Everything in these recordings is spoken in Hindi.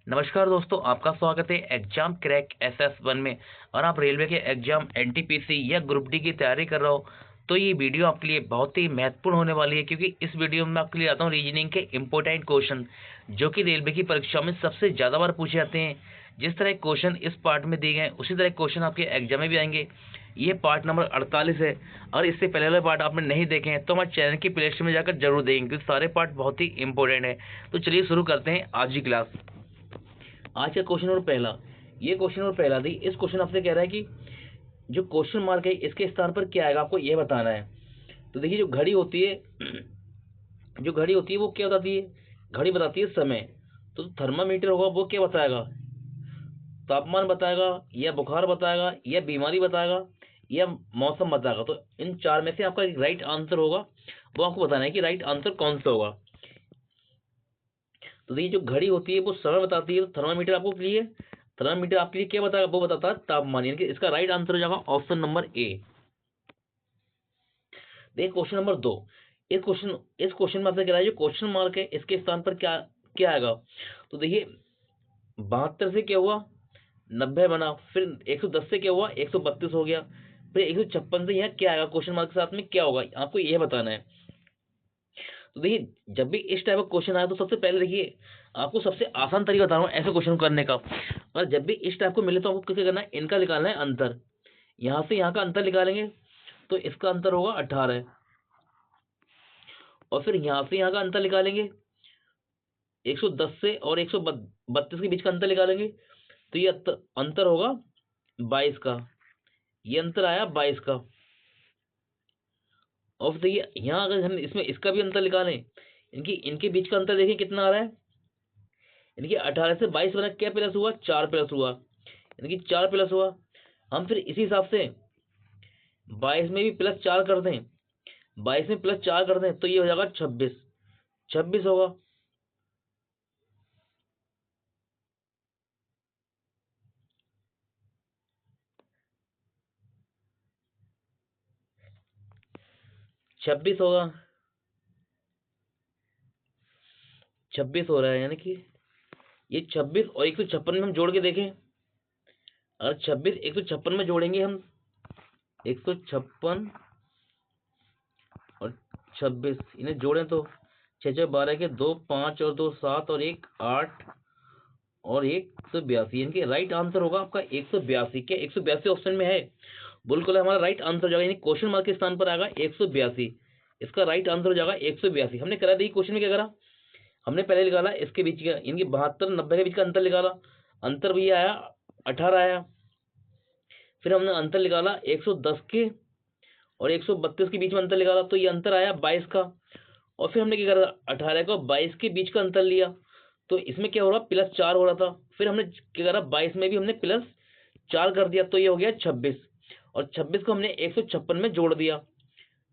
नमस्कार दोस्तों, आपका स्वागत है एग्जाम क्रैक SS1 में। और आप रेलवे के एग्जाम NTPC या ग्रुप डी की तैयारी कर रहे हो तो ये वीडियो आपके लिए बहुत ही महत्वपूर्ण होने वाली है, क्योंकि इस वीडियो में आपके लिए आता हूँ रीजनिंग के इंपॉर्टेंट क्वेश्चन जो कि रेलवे की परीक्षा में सबसे ज़्यादा बार पूछे जाते हैं। जिस तरह क्वेश्चन इस पार्ट में दिए गए उसी तरह क्वेश्चन आपके एग्जाम में भी आएंगे। ये पार्ट नंबर 48 है, और इससे पहले वाले पार्ट आपने नहीं देखे हैं तो हमारे चैनल की प्लेलिस्ट में जाकर जरूर देखेंगे, क्योंकि सारे पार्ट बहुत ही इंपॉर्टेंट है। तो चलिए शुरू करते हैं आज की क्लास। आज का क्वेश्चन नंबर पहला, ये क्वेश्चन नंबर पहला थी। इस क्वेश्चन आपसे कह रहा है कि जो क्वेश्चन मार्क है इसके स्थान पर क्या आएगा, आपको ये बताना है। तो देखिए, जो घड़ी होती है जो घड़ी होती है वो क्या बताती है? घड़ी बताती है समय। तो थर्मामीटर होगा वो क्या बताएगा? तापमान बताएगा, या बुखार बताएगा, या बीमारी बताएगा, या मौसम बताएगा। तो इन चार में से आपका राइट आंसर होगा, वो आपको बताना है कि राइट आंसर कौन सा होगा। तो देखिए, जो घड़ी होती है वो समय बताती है, तो थर्मामीटर आपको के लिए थर्मामीटर आपके लिए क्या बताएगा? वो बताता है तापमान। यानी कि इसका राइट आंसर हो जाएगा ऑप्शन नंबर ए। देखिए क्वेश्चन नंबर 2। इस क्वेश्चन में आपसे कह रहा है जो क्वेश्चन मार्क है इसके स्थान पर क्या क्या आएगा। तो देखिए, 72 से क्या हुआ? 90 बना। फिर 110 से क्या हुआ? 132 हो गया। फिर 156 से यहाँ क्या आएगा? क्वेश्चन मार्क के साथ में क्या होगा, आपको यह बताना है। तो देखिए, जब भी इस टाइप का क्वेश्चन आए तो सबसे पहले देखिए, आपको सबसे आसान तरीका बता रहा हूँ ऐसे क्वेश्चन करने का। और जब भी इस टाइप को मिले तो आपको क्या करना है? इनका निकालना है अंतर। यहाँ से यहाँ का अंतर निकालेंगे तो इसका अंतर होगा 18। और फिर यहाँ से यहाँ का अंतर निकालेंगे, 110 से और 132 के बीच का अंतर निकालेंगे तो ये अंतर होगा 22 का। ये अंतर आया 22 का। और फिर देखिए, यहाँ अगर हम इसमें इसका भी अंतर निकालें, इनके बीच का अंतर देखिए कितना आ रहा है। यानी कि 18 से 22 बना, क्या प्लस हुआ? 4 प्लस हुआ। यानी कि 4 प्लस हुआ। हम फिर इसी हिसाब से 22 में भी +4 कर दें, 22 में +4 कर दें तो ये हो जाएगा 26। 26 होगा। छब्बीस होगा। 26 हो रहा है। यानी कि ये 26 और 156 में हम जोड़ के देखें। अगर 26 156 में जोड़ेंगे हम, 156 और 26 इन्हें जोड़ें तो 6 6 12 के 2 5 और 2 7 और 1 8 और 182। यानी कि राइट आंसर होगा आपका 182। क्या 182 ऑप्शन में है? बिल्कुल हमारा राइट आंसर हो जाएगा। यानी क्वेश्चन मार्क के स्थान पर आएगा 182। इसका राइट आंसर हो जाएगा 182। हमने करा दी क्वेश्चन में क्या करा, हमने पहले निकाला इसके बीच का, इनकी 72 90 के बीच का अंतर निकाला। अंतर भी आया 18 आया। फिर हमने अंतर निकाला 110 के और 132 के बीच में अंतर निकाला तो ये अंतर आया 22 का। और फिर हमने क्या करा, 18 का 22 के बीच का अंतर लिया तो इसमें क्या हो रहा? +4 हो रहा था। फिर हमने क्या करा, 22 में भी हमने +4 कर दिया तो ये हो गया 26। और 26 को हमने 156 में जोड़ दिया।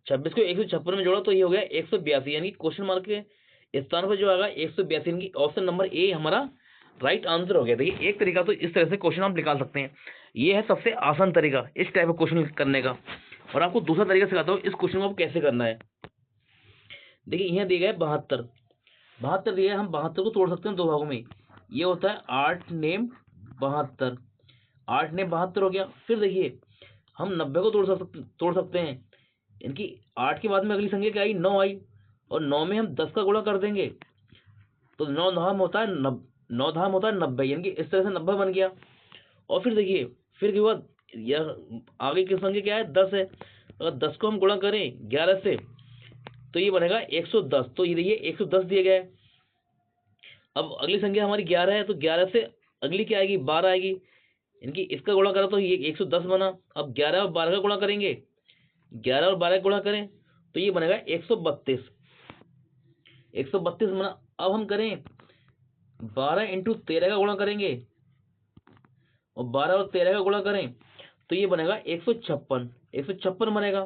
26 को 156 में जोड़ा तो ये हो गया 182। यानी क्वेश्चन मार्क के स्थान पर जो आएगा 182। यानी ऑप्शन नंबर ए हमारा राइट आंसर हो गया। देखिए, एक तरीका तो इस तरह से क्वेश्चन आप निकाल सकते हैं। ये है सबसे आसान तरीका इस टाइप का क्वेश्चन करने का। और आपको दूसरा तरीका सिखाता हूँ इस क्वेश्चन को आप कैसे करना है। देखिए, यहाँ दिया गया है 72। 72 दिया है, हम 72 को तोड़ सकते हैं दो भागों में। ये होता है 8 नेम 72। 8 नेम 72 हो गया। फिर देखिए, हम 90 को तोड़ सकते हैं। इनकी 8 के बाद में अगली संख्या क्या आई? 9 आई। और 9 में हम 10 का गुणा कर देंगे तो 9 धाम होता है 90। यानी कि इस तरह से 90 बन गया। और फिर देखिए, फिर के बाद यह आगे की संख्या क्या है? 10 है। अगर 10 को हम गुणा करें 11 से तो ये बनेगा 110। तो ये देखिए 110 दिया गया है। अब अगली संख्या हमारी 11 है तो 11 से अगली क्या आएगी? 12 आएगी। इनकी इसका गुणा करा तो ये 110 बना। अब 11 और 12 का गुणा करेंगे, 11 और 12 का गुणा करें तो ये बनेगा 132। 132 बना। अब हम करें 12 इंटू 13 का गुणा करेंगे, और 12 और 13 का गुणा करें तो ये बनेगा 156। 156 बनेगा।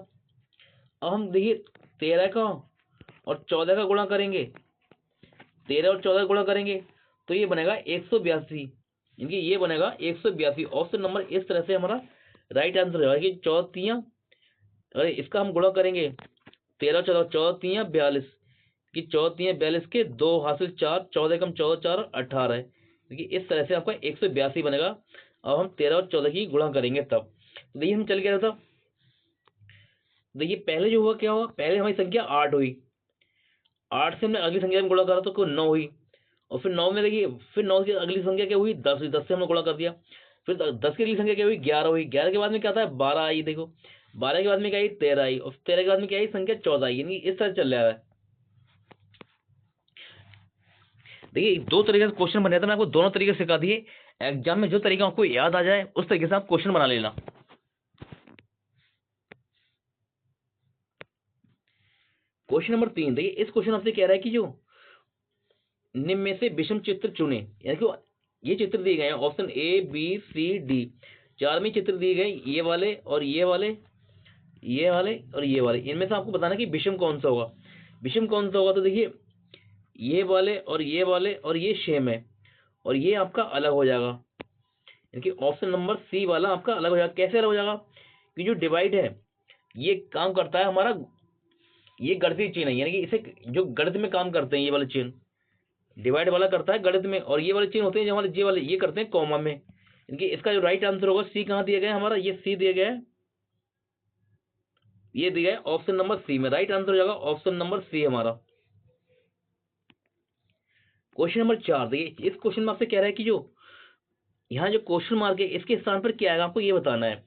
अब हम देखिए 13 का और 14 का गुणा करेंगे, 13 और 14 का गुणा करेंगे तो ये बनेगा 182। यानी कि ये बनेगा 182। ऑप्शन नंबर इस तरह से हमारा राइट आंसर है कि 14, अरे इसका हम गुणा करेंगे 13 14, 14 42 कि 14 42 के 2 हासिल 4, 14 कम 14 4 18 है। देखिए इस तरह से आपका 182 बनेगा। अब हम 13 और 14 की गुणा करेंगे तब। तो देखिए हम चल क्या रहा था, देखिए पहले जो हुआ क्या हुआ, पहले हमारी संख्या 8 हुई, 8 से हमने अगली संख्या में गुणा करा तो 9 हुई, और फिर 9 में देखिए फिर 9 की अगली संख्या क्या हुई, 10 हुई, 10 से हमने गुणा कर दिया, फिर 10 की अगली संख्या क्या हुई, 11 हुई, 11 के बाद में क्या था, 12 आई, देखो 12 के बाद में क्या आई, 13 आई, और 13 के बाद में क्या आई, संख्या 14 आई, यानी इस तरह चल रहा है। देखिए दो तरीके से क्वेश्चन बने थे, मैं आपको दोनों तरीके सिखा दिए। एग्जाम में जो तरीका आपको याद आ जाए उस तरीके से आप क्वेश्चन बना लेना। क्वेश्चन नंबर 3, देखिए इस क्वेश्चन आपसे कह रहा है कि जो निम्न में से विषम चित्र चुने, यानी कि ये चित्र दिए गए हैं, option A B C D, 4 में चित्र दिए गए, ये वाले और ये वाले, ये वाले और ये वाले, इनमें से आपको बताना कि विषम कौन सा होगा। विषम कौन सा होगा, तो देखिए ये वाले और ये वाले और ये सेम है, और ये आपका अलग हो जाएगा, यानी कि ऑप्शन नंबर सी वाला आपका अलग हो जाएगा। कैसे अलग हो जाएगा, कि जो डिवाइड है ये काम करता है हमारा, ये गणितीय चिन्ह है, यानी कि इसे जो गणित में काम करते हैं, ये वाले चिन्ह डिवाइड वाला करता है गणित में, और ये वाले चिन्ह होते हैं जो हमारे जे वाले ये करते हैं कॉमा में, इनकी इसका जो राइट आंसर होगा, सी कहाँ दिया गया है हमारा, ये सी दिया गया है, ये दिया है ऑप्शन नंबर सी में, राइट आंसर हो जाएगा ऑप्शन नंबर सी हमारा। क्वेश्चन नंबर 4, देखिए इस क्वेश्चन में आपसे कह रहा है कि जो यहाँ जो क्वेश्चन मार्क है इसके स्थान पर क्या आएगा, आपको ये बताना है।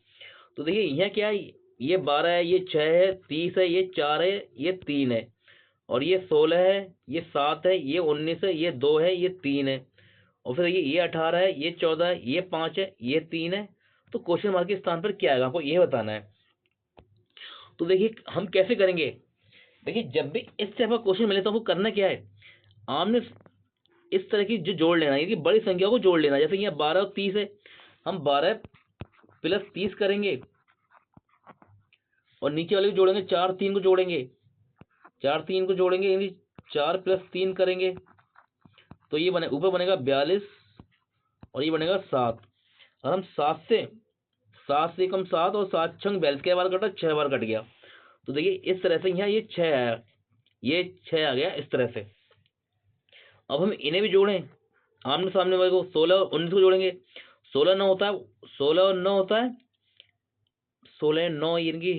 तो देखिए यहाँ क्या है, ये 12 है, ये 6 है, 30 है, ये 4 है, ये 3 है, और ये 16 है, ये 7 है, ये 19 है, ये 2 है, ये 3 है, और फिर ये 18 है, ये 14 है, ये 5 है, ये 3 है। तो क्वेश्चन मार्क के स्थान पर क्या आएगा, आपको ये बताना है। तो देखिए हम कैसे करेंगे, देखिए जब भी इस टाइप का क्वेश्चन मिले तो आपको करना क्या है, आमने इस तरह की जो जोड़ लेना है, कि बड़ी संख्या को जोड़ लेना, जैसे यहाँ 12 और 30 है, हम 12 प्लस 30 करेंगे, और नीचे वाले को जोड़ेंगे, 4 3 को जोड़ेंगे, 4 3 को जोड़ेंगे, यानी 4 प्लस 3 करेंगे, तो ये बने ऊपर बनेगा 42, और ये बनेगा 7। और हम 7 से कम 7, और 7 छंग 42, क्या बार कटा, 6 बार कट गया। तो देखिए इस तरह से यहाँ ये 6 आया, ये 6 आ गया इस तरह से। अब हम इन्हें भी जोड़ें, आमने सामने वाले को 16 और 19 को जोड़ेंगे, 16 9 होता है, 16 और 9 होता है, 16 9 यानी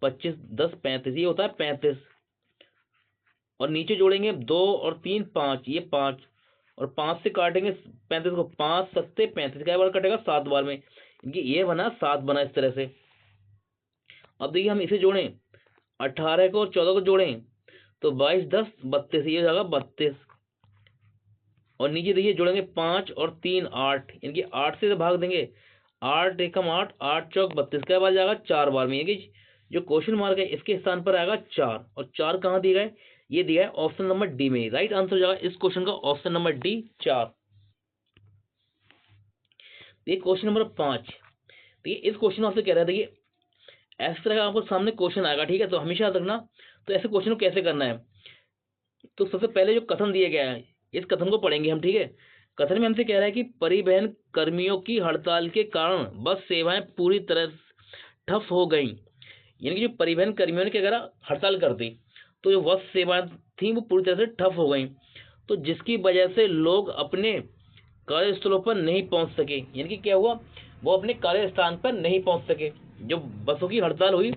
25 10 35, ये होता है 35, और नीचे जोड़ेंगे 2 और 3 5, ये 5, और 5 से काटेंगे 35 को, 5 7 35, क्या बार कटेगा, 7 बार में, इनकी ये बना 7 बना इस तरह से। अब देखिए हम इसे जोड़ें, 18 को और 14 को जोड़ें, तो 22 10 32, ये हो जाएगा 32, और नीचे देखिए जोड़ेंगे 5 और 3 8, इनकी 8 से भाग देंगे, 8 एकम 8, 8 चौक 32, क्या बार जाएगा, 4 बार में, यानी जो क्वेश्चन मार्क है इसके स्थान पर आएगा 4, और 4 कहाँ दिए गए, ये दिया है ऑप्शन नंबर डी में, राइट आंसर हो जाएगा इस क्वेश्चन का ऑप्शन नंबर डी 4। ये क्वेश्चन नंबर 5, देखिए इस क्वेश्चन आपसे कह रहा है, देखिए इस तरह का आपको सामने क्वेश्चन आएगा, ठीक है, तो हमेशा याद रखना। तो ऐसे क्वेश्चन को कैसे करना है, तो सबसे पहले जो कथन दिया गया है इस कथन को पढ़ेंगे हम, ठीक है। कथन में हमसे कह रहा है कि परिवहन कर्मियों की हड़ताल के कारण बस सेवाएं पूरी तरह ठप हो गई, यानी कि जो परिवहन कर्मियों ने क्या करा, हड़ताल कर दी, तो जो बस सेवाएं थी वो पूरी तरह से ठप हो गई, तो जिसकी वजह से लोग अपने कार्यस्थलों पर नहीं पहुंच सके, यानी कि क्या हुआ, वो अपने कार्यस्थान पर नहीं पहुंच सके, जो बसों की हड़ताल हुई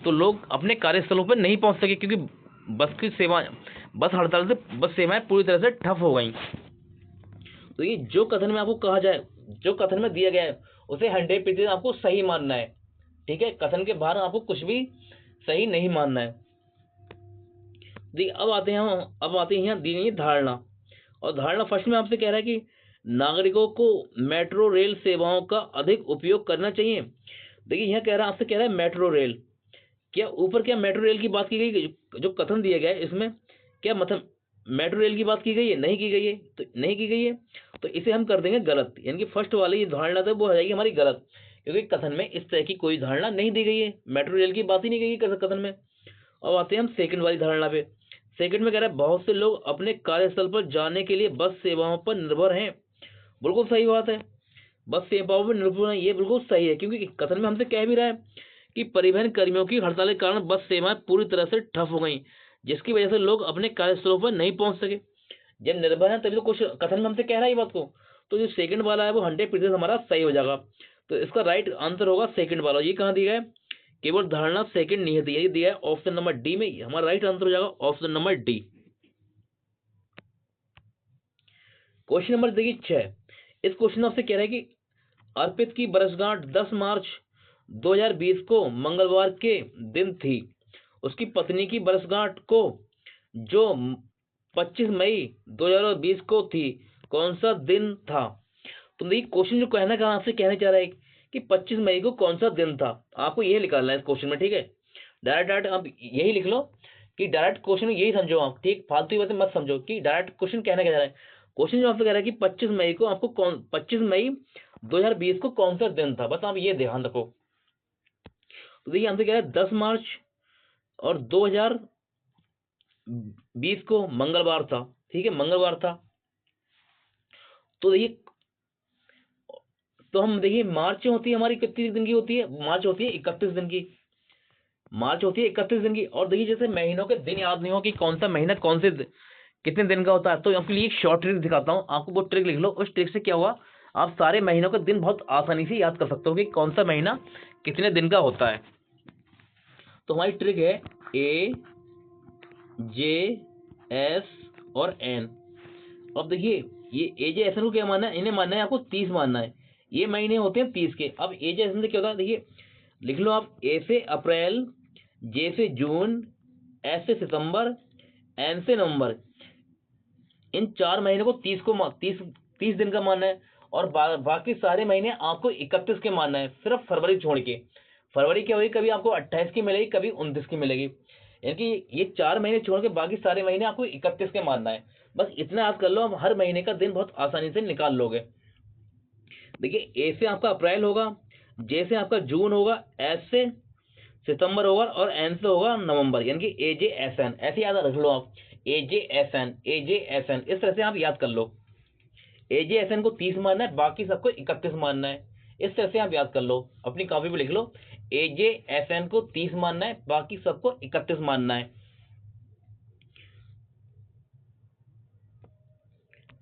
तो लोग अपने कार्यस्थलों पर नहीं पहुंच सके, क्योंकि बस हड़ताल से बस सेवाएं पूरी तरह से ठप हो गई। तो ये जो कथन में आपको कहा जाए, जो कथन में दिया गया है उसे 100% आपको सही मानना है, ठीक है, कथन के बाहर आपको कुछ भी सही नहीं मानना है। देखिए अब आते हैं यहाँ दी गई धारणा, और धारणा फर्स्ट में आपसे कह रहा है कि नागरिकों को मेट्रो रेल सेवाओं का अधिक उपयोग करना चाहिए। देखिए यहाँ आपसे कह रहा है मेट्रो रेल, क्या ऊपर क्या मेट्रो रेल की बात की गई, जो कथन दिया गया है इसमें क्या मतलब मेट्रो रेल की बात की गई है, नहीं की गई है, तो नहीं की गई है, तो इसे हम कर देंगे गलत, यानी कि फर्स्ट वाली धारणा था वो हो जाएगी हमारी गलत, क्योंकि कथन में इस तरह की कोई धारणा नहीं दी गई है, मेट्रो रेल की बात ही नहीं गई है कथन में। अब आते हैं हम सेकंड वाली धारणा पे। सेकंड में कह रहा है बहुत से लोग अपने कार्यस्थल पर जाने के लिए बस सेवाओं पर निर्भर हैं। बिल्कुल सही बात है, बस सेवाओं पर निर्भर है, ये बिल्कुल सही है, क्योंकि कथन में हमसे कह भी रहा है कि परिवहन कर्मियों की हड़ताल के कारण बस सेवाएं पूरी तरह से ठप हो गई, जिसकी वजह से लोग अपने कार्यस्थलों पर नहीं पहुंच सके, जब निर्भर है तभी तो क्वेश्चन कथन में हमसे कह रहा है ये बात को। तो जो सेकंड वाला है वो 100% हमारा सही हो जाएगा। तो इसका राइट आंसर होगा सेकंड वाला। ये कहाँ दिया है, केवल धारणा सेकंड निहित, ये दिया है ऑप्शन नंबर डी में। हमारा राइट आंसर हो जाएगा option number D. Question number देखिए 6। इस क्वेश्चन में आपसे कह रहा है कि अर्पित की वर्षगांठ 10 मार्च 2020 को मंगलवार के दिन थी। उसकी पत्नी की वर्षगांठ को जो 25 मई 2020 को थी, कौन सा दिन था। तो देखिए क्वेश्चन जो कहना कहा आपसे कहना चाह रहा है कि 25 मई को कौन सा दिन था, आपको यही निकालना है इस क्वेश्चन में। ठीक है, डायरेक्ट डायरेक्ट आप यही लिख लो कि डायरेक्ट क्वेश्चन यही समझो आप, ठीक, फालतू की बातें मत समझो कि डायरेक्ट क्वेश्चन कहना क्या जा रहा है। क्वेश्चन जो आपसे कह रहा है कि 25 मई को आपको 25 मई 2020 को कौन सा दिन था, बस आप ये ध्यान रखो। तो देखिए हमसे कह रहा है 10 मार्च और 2020 को मंगलवार था। ठीक है, मंगलवार था। तो देखिए, तो हम देखिए मार्च होती है हमारी कितनी दिन की होती है, मार्च होती है 31 दिन की, मार्च होती है 31 दिन की। और देखिए जैसे महीनों के दिन याद नहीं हो कि कौन सा महीना कौन से कितने दिन का होता है, तो आपके लिए एक शॉर्ट ट्रिक दिखाता हूँ आपको, वो ट्रिक लिख लो। उस ट्रिक से क्या हुआ, आप सारे महीनों के दिन बहुत आसानी से याद कर सकते हो कि कौन सा महीना कितने दिन का होता है। तो हमारी ट्रिक है ए जे एस और एन। अब देखिए ये ए जे एस एन को क्या मानना है, इन्हें मानना है आपको 30 मानना है। ये महीने होते हैं 30 के। अब ए जे एस एन से क्या होता है, देखिए लिख लो आप, ए से अप्रैल, जे से जून, एस से सितंबर, एन से नवंबर। इन 4 महीने को 30 दिन का मानना है। और बाकी सारे महीने आपको 31 के मानना है, सिर्फ फरवरी छोड़ के। फरवरी क्या होगी, कभी आपको 28 की मिलेगी, कभी 29 की मिलेगी। यानी कि ये 4 महीने छोड़ के बाकी सारे महीने आपको 31 के मानना है। बस इतना याद कर लो, आप हर महीने का दिन बहुत आसानी से निकाल लोगे। देखिए ए से आपका अप्रैल होगा, जे से आपका जून होगा, एस से सितंबर होगा और एन से होगा नवंबर, यानी कि ए जे एस एन। ऐसे याद रख लो आप, ए जे एस एन, ए जे एस एन, इस तरह से आप याद कर लो। ए जे एस एन को 30 मानना है, बाकी सबको 31 मानना है। इस तरह से आप याद कर लो, अपनी कॉपी पे लिख लो, ए जे एस एन को 30 मानना है, बाकी सबको 31 मानना है।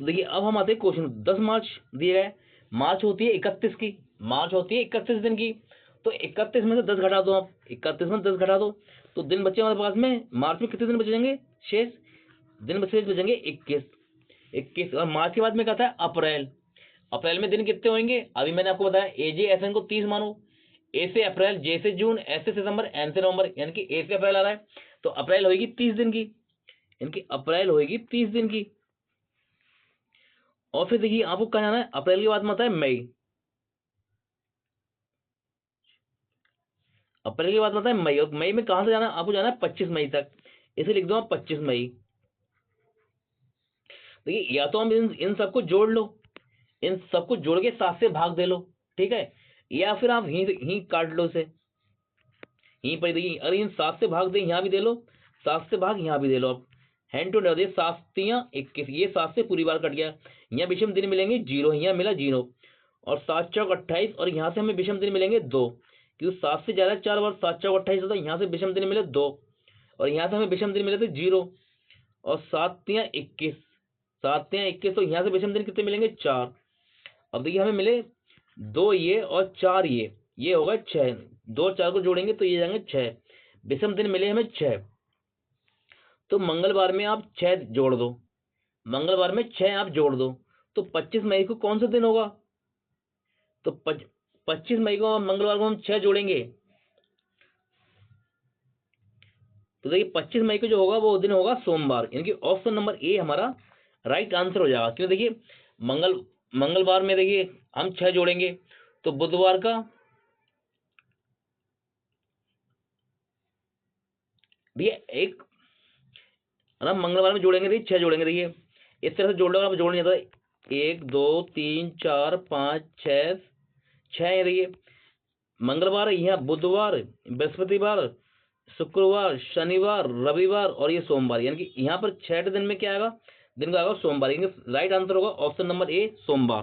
देखिए अब हम आते हैं क्वेश्चन। 10 मार्च दिया है, मार्च होती है 31 की, मार्च होती है 31 दिन की। तो 31 में से 10 घटा दो आप, 31 में 10 घटा दो, तो दिन बचे हमारे पास में, मार्च में कितने दिन बचेंगे, शेष दिन शेष बचेंगे 21। 21 और मार्च के बाद में कहता है अप्रैल। अप्रैल में दिन कितने होंगे, अभी मैंने आपको बताया ए जे एस एन को 30 मानो। ए से अप्रैल, जे से जून, एस से सितंबर, एन से नवंबर, यानी कि ए से अप्रैल आ रहा है, तो अप्रैल होगी 30 दिन की, यानी कि अप्रैल होगी 30 दिन की। और फिर देखिए आपको कहा जाना है, अप्रैल के बाद में आता है मई। अप्रैल के बाद में आता है मई, और मई में कहां से जाना है, आपको जाना है 25 मई तक। इसे लिख दो आप 25 मई। देखिए या तो हम इन सबको जोड़ लो, इन सबको जोड़ के 7 से भाग दे लो, ठीक है, या फिर आप ही काट लो इसे, यहीं पर देखिए, अरे इन 7 से भाग दे, यहाँ भी दे लो, 7 से भाग यहाँ भी दे लो। आप हैंड टू दे, 7×3=21, ये 7 से पूरी बार कट गया। यहाँ विषम दिन मिलेंगे 0, यहाँ मिला 0, और 7×4=28, और यहाँ से हमें विषम दिन मिलेंगे 2, क्योंकि 7 से ज्यादा 4 बार 7×4=28 होता है। यहाँ से विषम दिन मिले 2, और यहाँ से हमें विषम दिन मिले थे 0, और 7×3=21, 7×3=21, तो यहाँ से विषम दिन कितने मिलेंगे 4। अब देखिए हमें मिले 2 ये और 4 ये होगा 6, 2 4 को जोड़ेंगे तो ये जाएंगे 6, विषम दिन मिले हमें 6। तो मंगलवार में आप 6 जोड़ दो, मंगलवार में 6 आप जोड़ दो, तो 25 मई को कौन सा दिन होगा, तो 25 मई को मंगलवार को हम 6 जोड़ेंगे, तो देखिए 25 मई को जो होगा वो दिन होगा सोमवार, यानी कि ऑप्शन नंबर ए हमारा राइट आंसर हो जाएगा। क्यों, देखिए मंगलवार में देखिए हम 6 जोड़ेंगे, तो बुधवार का, देखिए एक हम मंगलवार में जोड़ेंगे, देखिए 6 जोड़ेंगे, देखिए इस तरह से जोड़ लो, आप जोड़ नहीं आता, 1 2 3 4 5 6 6 है। देखिए मंगलवार, यहाँ बुधवार, बृहस्पतिवार, शुक्रवार, शनिवार, रविवार और ये सोमवार, यानी कि यहाँ पर 6 दिन में क्या आएगा, दिन का आएगा सोमवार, यानी राइट आंसर होगा ऑप्शन नंबर ए सोमवार।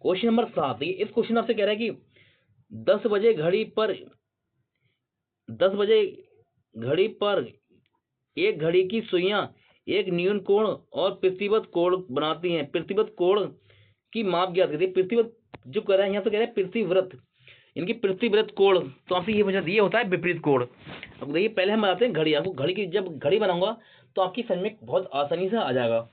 क्वेश्चन नंबर 7, इस क्वेश्चन आपसे कह रहा है कि 10 बजे घड़ी पर 10 बजे घड़ी पर एक घड़ी की सुइयां एक न्यून कोण और पृथ्वीवत कोण बनाती हैं। पृथ्वीवत कोण की माप ज्ञात कीजिए। पृथ्वीवत जो कर रहा है यहाँ तो कह रहे हैं पृथ्वीव्रत, इनकी पृथ्वीव्रत कोण, तो आपसे ये वजह ये होता है विपरीत कोण। अब देखिए पहले हम बनाते हैं घड़ी। आपको घड़ी की जब घड़ी बनाऊंगा तो आपकी समझ में बहुत आसानी से आ जाएगा।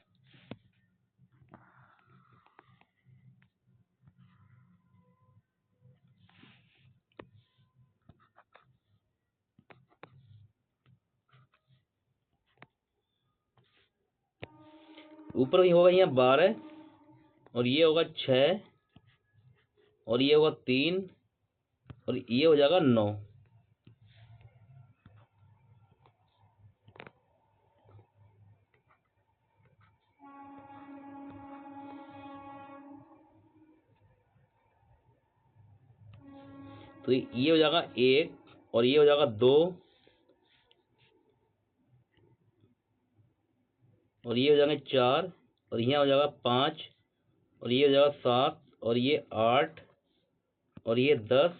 ऊपर होगा यहाँ 12 और ये होगा 6 और ये होगा 3 और ये हो जाएगा 9। तो ये हो जाएगा 1 और ये हो जाएगा 2 और ये हो जाएंगे 4 और यहाँ हो जाएगा 5 और ये हो जाएगा 7 और ये 8 और ये 10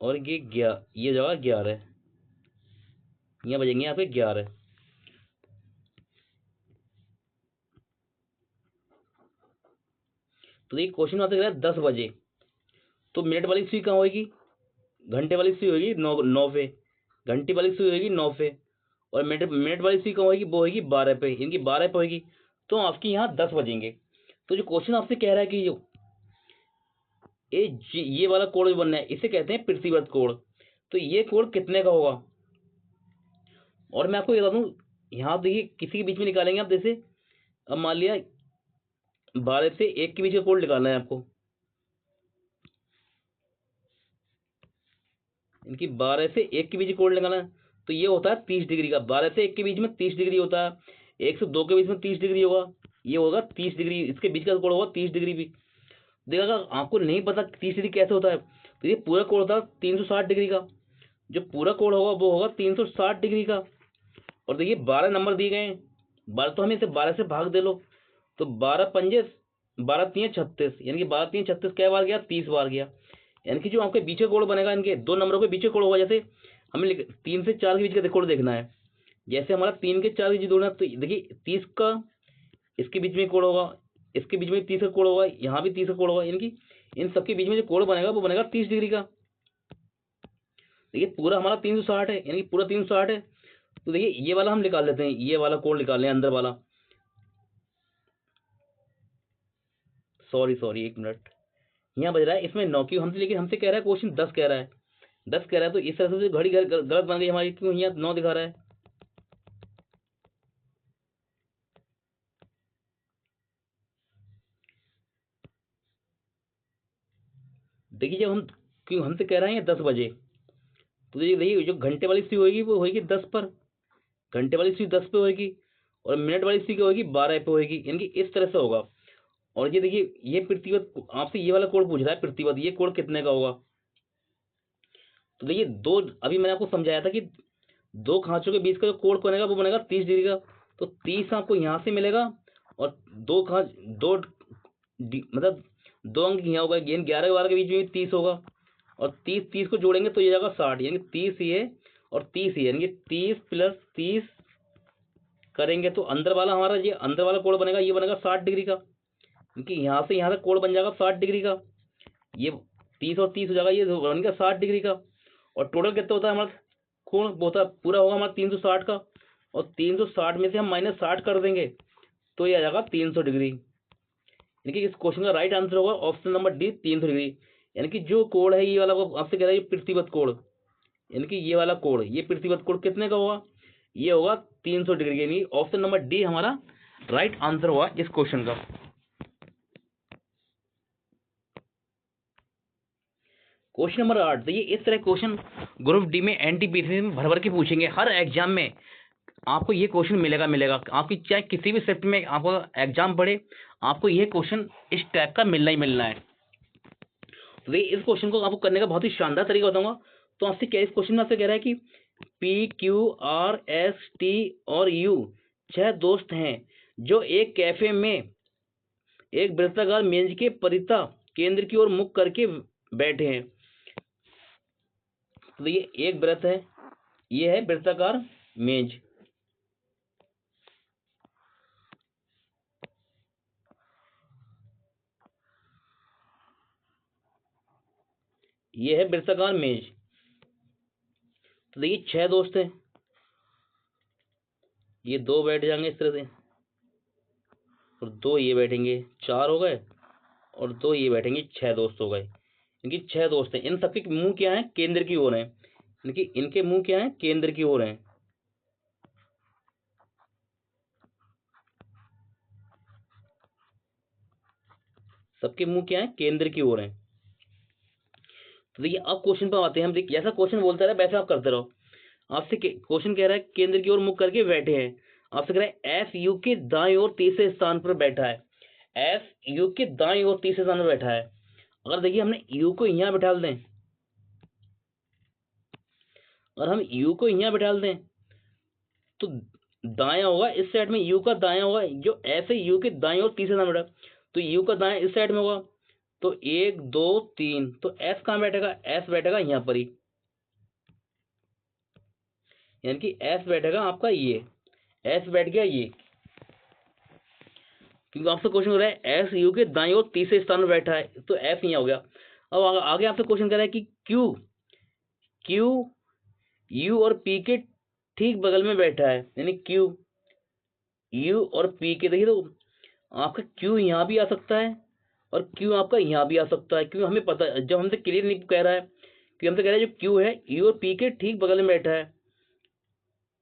और ये 11, ये हो जाएगा 11। यहाँ बजेंगे यहाँ पे 11। तो ये क्वेश्चन आता है 10 बजे, तो मिनट वाली सुई कहाँ होगी? घंटे वाली सुई होगी 9 पे, घंटे वाली सुई होगी 9 पे, और मिनट मिनट वाली सुई कहाँ होगी? वो होगी 12 पे, इनकी 12 पे होगी। तो आपकी यहाँ 10 बजेंगे। तो जो क्वेश्चन आपसे कह रहा है कि जो ये वाला कोण जो बनना है इसे कहते हैं पृथ्वीवत कोण। तो ये कोण कितने का होगा? और मैं आपको ये बता दूं, यहाँ देखिए किसी के बीच में निकालेंगे आप। जैसे अब मान लिया 12 से 1 के बीच का कोण निकालना है आपको। इनकी 12 से 1 के बीच कोण निकालना है, तो ये होता है 30 डिग्री का। 12 से 1 के बीच में 30 डिग्री होता है। 1 से 2 के बीच में 30 डिग्री होगा, ये होगा 30 डिग्री। इसके बीच का कोण होगा 30 डिग्री भी। देखा, आपको नहीं पता 30 डिग्री कैसे होता है, तो ये पूरा कोण होता है 360 डिग्री का। जो पूरा कोण होगा वो होगा 360 डिग्री का। और देखिए 12 नंबर दिए गए हैं, 12 तो हमें इसे 12 से भाग दे लो, तो 12 पंजे 12 3 36, यानी कि 12 3 36 क्या बार गया? 30 बार गया। यानी कि जो आपके बीच का कोण बनेगा, इनके दो नंबरों के बीच का कोण होगा। जैसे हमें 3 से 4 के बीच का कोण देखना है, जैसे हमारा 3 के 4 के बीच जोड़ना, तो देखिए 30 का इसके बीच में कोण होगा, इसके बीच में 30 का कोण होगा, यहाँ भी 30 का कोण होगा। यानी कि इन सबके बीच में जो कोण बनेगा वो बनेगा 30 डिग्री का। देखिए पूरा हमारा 360 है, यानी कि पूरा 360 है। तो देखिए ये वाला हम निकाल लेते हैं, ये वाला कोण निकाल लें अंदर वाला। सॉरी 1 मिनट, यहाँ बज रहा है इसमें 9 क्यों हमसे, लेकिन हमसे कह रहा है क्वेश्चन 10 कह रहा है। 10 कह रहा है, तो इस तरह से घड़ी गलत बन गई हमारी, क्यों यहाँ 9 दिखा रहा है? देखिए जब हम क्यों हमसे कह रहे हैं 10 बजे, तो देखिए जो घंटे वाली सुई होगी वो होगी 10 पर, घंटे वाली सुई 10 पे होगी, और मिनट वाली सुई क्या होगी? 12 पे होगी। यानी कि इस तरह से होगा। और ये देखिए ये पृथ्वीवत, आपसे ये वाला कोण पूछ रहा है पृथ्वीवत, ये कोण कितने का होगा? तो देखिए दो, अभी मैंने आपको समझाया था कि दो खांचों के बीच का जो कोण बनेगा वो बनेगा 30 डिग्री का। तो 30 आपको यहाँ से मिलेगा, और दो खांच दो मतलब 2 अंक यहाँ होगा, यानी 11 12 के बीच में भी 30 होगा, और 30 30 को जोड़ेंगे तो ये जाएगा 60, यानी 30 ये और 30 ये, यानी कि 30 प्लस 30 करेंगे तो अंदर वाला हमारा ये अंदर वाला कोण बनेगा, ये बनेगा 60 डिग्री का, क्योंकि यहाँ से यहाँ तक कोण बन जाएगा 60 डिग्री का। ये 30 और 30 हो जाएगा, ये बन गया 60 डिग्री का। और टोटल कितना होता है हमारा कोण? वो होता है पूरा होगा हमारा 360 का, और 360 में से हम -60 कर देंगे तो ये आ जाएगा 300 डिग्री। यानी कि इस क्वेश्चन का राइट आंसर होगा ऑप्शन नंबर डी, 300 डिग्री। यानी कि जो कोण है ये वाला, वो आपसे कह रहा है पृथ्वीवत कोण, यानी कि ये वाला कोण, ये पृथ्वीवत कोण कितने का होगा? ये होगा 300 डिग्री। यानी ऑप्शन नंबर डी हमारा राइट आंसर हुआ इस क्वेश्चन का। क्वेश्चन नंबर 8, तो ये इस तरह क्वेश्चन ग्रुप डी में एनटीपीसी में भर भर के पूछेंगे। हर एग्जाम में आपको ये क्वेश्चन मिलेगा। आपकी चाहे किसी भी शिफ्ट में आपको एग्जाम पढ़े, आपको ये क्वेश्चन इस टाइप का मिलना ही मिलना है। तो ये इस क्वेश्चन को आपको करने का बहुत ही शानदार तरीका बताऊंगा। तो आपसे क्या इस क्वेश्चन में आपसे कह रहा है कि P Q R S T और यू 6 दोस्त हैं जो एक कैफे में एक वृत्ताकार मेज के परिता केंद्र की ओर मुख करके बैठे हैं। तो ये एक वृत्त है, ये है वृत्ताकार मेज, ये है वृत्ताकार मेज। तो देखिए 6 दोस्त हैं, ये 2 बैठ जाएंगे इस तरह से, और 2 ये बैठेंगे, 4 हो गए, और 2 ये बैठेंगे, 6 दोस्त हो गए। इनकी 6 दोस्त हैं, इन सबके मुंह क्या है, केंद्र की ओर है। इनके मुंह क्या है, केंद्र की ओर है। सबके मुंह क्या है, केंद्र की ओर है। तो देखिए अब क्वेश्चन पर आते हैं हम। देखिए जैसा क्वेश्चन बोलता रहे वैसा आप करते रहो। आपसे क्वेश्चन कह रहा है केंद्र की ओर मुख करके बैठे हैं। आपसे कह रहा है एस यू के दाएं ओर तीसरे स्थान पर बैठा है। एस यू के दाएं ओर तीसरे स्थान पर बैठा है। अगर देखिए हमने यू को यहाँ बिठा दें, और हम यू को यहाँ बिठा दें, तो दाया होगा इस साइड में, यू का दाया होगा, जो ऐसे यू के दाएं ओर तीसरे स्थान पर बैठा, तो यू का दाया इस साइड में होगा। तो 1 2 3, तो एस कहाँ बैठेगा, एस बैठेगा यहाँ पर ही, यानी कि एस बैठेगा आपका ये, एस बैठ गया ये, क्योंकि आपसे क्वेश्चन हो रहा है एस यू के दाएं ओर तीसरे स्थान पर बैठा है, तो एस यहाँ हो गया। अब आगे आपसे क्वेश्चन कर रहा है कि क्यू क्यू यू और पी के ठीक बगल में बैठा है, यानी क्यू यू और पी के, देखिए तो आपका क्यू यहाँ भी आ सकता है और क्यू आपका यहाँ भी आ सकता है, क्योंकि हमें पता है, जब हमसे क्लियर नहीं कह रहा है, कि हमसे कह रहा है जो क्यू है यू और पी के ठीक बगल में बैठा है,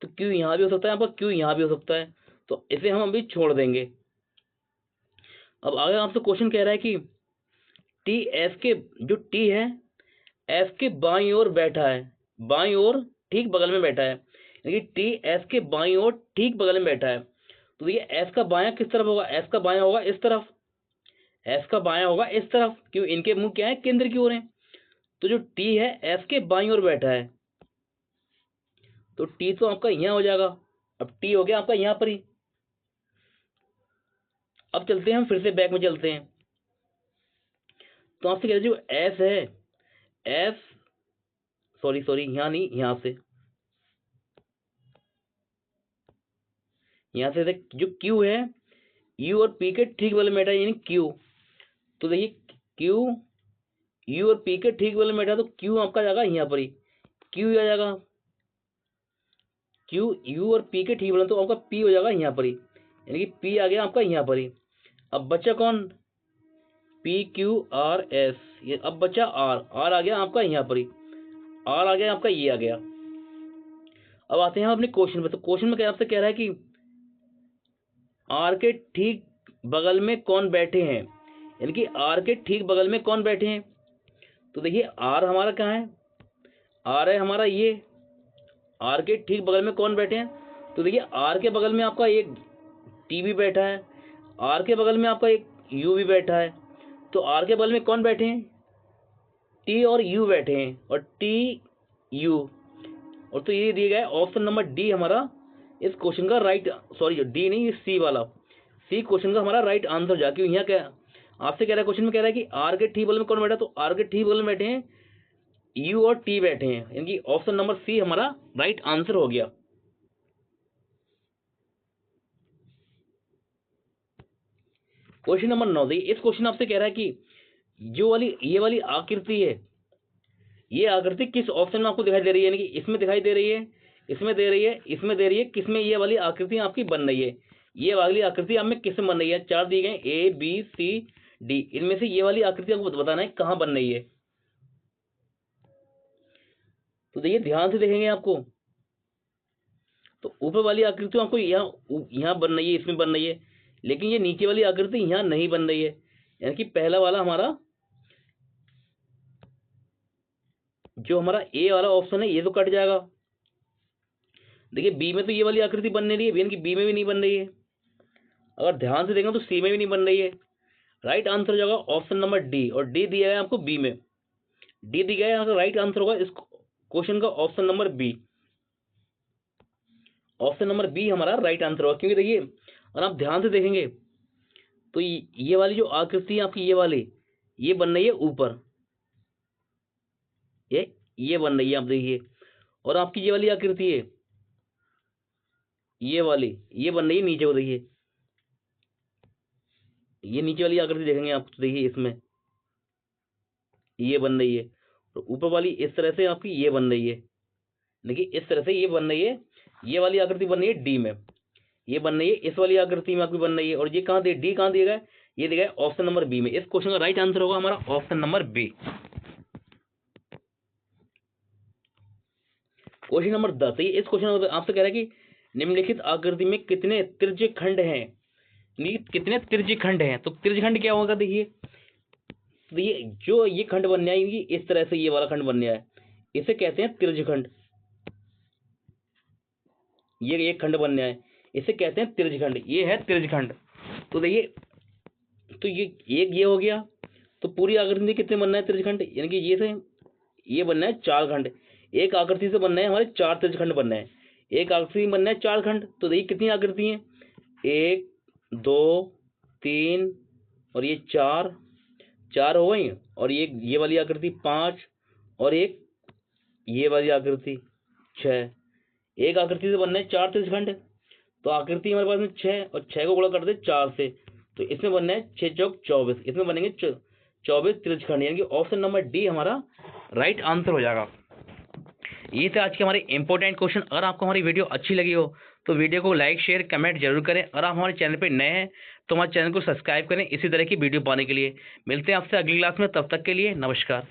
तो क्यू यहाँ भी हो सकता है, आपका क्यू यहाँ भी हो सकता है, तो इसे हम अभी छोड़ देंगे। अब आगे आपसे क्वेश्चन कह रहा है कि टी एस के, जो टी है एस के बाईं ओर बैठा है, बाईं ओर ठीक बगल में बैठा है, यानी टी एस के बाईं ओर ठीक बगल में बैठा है। तो ये एस का बायां किस तरफ होगा, एस का बायां होगा इस तरफ, एस का बायां होगा इस तरफ, क्यों, इनके मुंह क्या है, केंद्र की ओर है। तो जो टी है एस के बाईं ओर बैठा है, तो टी तो आपका यहाँ हो जाएगा। अब टी हो गया आपका यहाँ पर ही। अब चलते हैं हम फिर से बैक में चलते हैं। तो आपसे कह जो एस है, एस सॉरी यहाँ नहीं, यहाँ से देख, जो क्यू है यू और पी के ठीक बगल में बैठा है, यानी क्यू। तो देखिए क्यू यू और पी के ठीक बगल में बैठा, तो क्यू आपका जाएगा यहाँ पर ही, क्यू आ जाएगा, क्यू यू और पी के ठीक बगल, तो आपका पी हो जाएगा यहाँ पर ही, यानी कि पी आ गया आपका यहाँ पर ही। अब बच्चा कौन, पी क्यू आर एस, ये अब बच्चा आर, आर आ गया आपका यहाँ पर ही, आर आ गया आपका, ये आ गया। अब आते हैं हम अपने क्वेश्चन पे। तो क्वेश्चन में क्या आपसे कह रहा है कि आर के ठीक बगल में कौन बैठे हैं, यानी कि आर के ठीक बगल में कौन बैठे हैं। तो देखिए आर हमारा कहाँ है, आर है हमारा ये, आर के ठीक बगल में कौन बैठे हैं। तो देखिए आर के बगल में आपका एक टी भी बैठा है, आर के बगल में आपका एक यू भी बैठा है। तो आर के बगल में कौन बैठे हैं, टी और यू बैठे हैं, और टी यू, और तो ये दिया गया है ऑप्शन नंबर डी हमारा इस क्वेश्चन का राइट, सॉरी डी नहीं, सी वाला, सी क्वेश्चन का हमारा राइट आंसर जा। क्यों, यहाँ क्या आपसे कह रहा है, क्वेश्चन में कह रहा है कि आर के ठीक बगल में कौन बैठा, तो आर के ठीक बगल में बैठे हैं यू और टी बैठे हैं, यानी कि ऑप्शन नंबर सी हमारा राइट आंसर हो गया। क्वेश्चन नंबर 9, देखिए इस क्वेश्चन आपसे कह रहा है कि जो वाली ये वाली आकृति है, ये आकृति किस ऑप्शन में आपको दिखाई दे रही है, यानी कि इसमें दिखाई दे रही है, इसमें दे रही है, इसमें दे रही है, किसमें ये वाली आकृति आपकी बन रही है, ये वाली आकृति आप में किसमें बन रही है। 4 दिए गए, ए बी सी डी, इनमें से ये वाली आकृति आपको बताना है कहाँ बन रही है। तो देखिए ध्यान से देखेंगे आपको, तो ऊपर वाली आकृति आपको यहाँ बन रही है, इसमें बन रही है, लेकिन ये नीचे वाली आकृति यहाँ नहीं बन रही है, यानी कि पहला वाला हमारा जो हमारा ए वाला ऑप्शन है ये तो कट जाएगा। देखिए बी में तो ये वाली आकृति बन नहीं रही है, यानी कि बी में भी नहीं बन रही है। अगर ध्यान से देखें तो सी में भी नहीं बन रही है। राइट आंसर हो जाएगा ऑप्शन नंबर डी, और डी दिया है आपको बी में, डी दिया गया है, राइट आंसर होगा इस क्वेश्चन का option number B, option number B हमारा राइट आंसर होगा। क्योंकि देखिए अगर आप ध्यान से देखेंगे तो ये वाली जो आकृति है आपकी, ये वाली ये बन रही है ऊपर, ये बन रही है, आप देखिए, और आपकी ये वाली आकृति है, ये वाली ये बन रही है नीचे को, देखिए ये नीचे वाली आकृति देखेंगे आप, तो देखिए इसमें ये बन रही है, और ऊपर वाली इस तरह से आपकी ये बन रही है, देखिए इस तरह से ये बन रही है, ये वाली आकृति बन रही है डी में, ये बन रही है इस वाली आकृति में आपकी बन रही है। और ये कहाँ दे, डी कहाँ दिया गया है, ये दिया गया है ऑप्शन नंबर बी में। इस क्वेश्चन का राइट आंसर होगा हमारा option number B. Question number 10, इस क्वेश्चन में आपसे कह रहा है कि निम्नलिखित आकृति में कितने त्रिज्य खंड हैं, कितने त्रिज्य खंड हैं। तो त्रिज्य खंड क्या होगा, देखिए तो ये जो ये खंड बनने आएगी इस तरह से, ये वाला खंड बनने आए, इसे कहते हैं त्रिज्य खंड। ये एक खंड बनने आए, इसे कहते हैं त्रिज्य खंड, ये है त्रिज्य खंड। तो देखिए, तो ये एक ये हो गया, तो पूरी आकृति में कितने बनना है त्रिज्य खंड, यानी कि ये से ये बनना है 4 खंड। एक आकृति से बनना है हमारे 4 त्रिज्य खंड बनना है, एक आकृति में बनना है 4 खंड। तो देखिए कितनी आकृति है, 1 2 3 और ये 4 हो गई, और ये वाली आकृति 5 और एक ये वाली आकृति 6। एक आकृति से बनना है 4 त्रिज्य खंड, तो आकृति हमारे पास में 6 और 6 को गुणा कर दे 4 से, तो इसमें बनना है 6 चौक 24, इसमें बनेंगे 24 त्रिज्य खंड, यानी कि ऑप्शन नंबर डी हमारा राइट आंसर हो जाएगा। ये थे आज के हमारे इंपॉर्टेंट क्वेश्चन। अगर आपको हमारी वीडियो अच्छी लगी हो तो वीडियो को लाइक शेयर कमेंट जरूर करें। अगर आप हमारे चैनल पर नए हैं तो हमारे चैनल को सब्सक्राइब करें इसी तरह की वीडियो पाने के लिए। मिलते हैं आपसे अगली क्लास में, तब तक के लिए नमस्कार।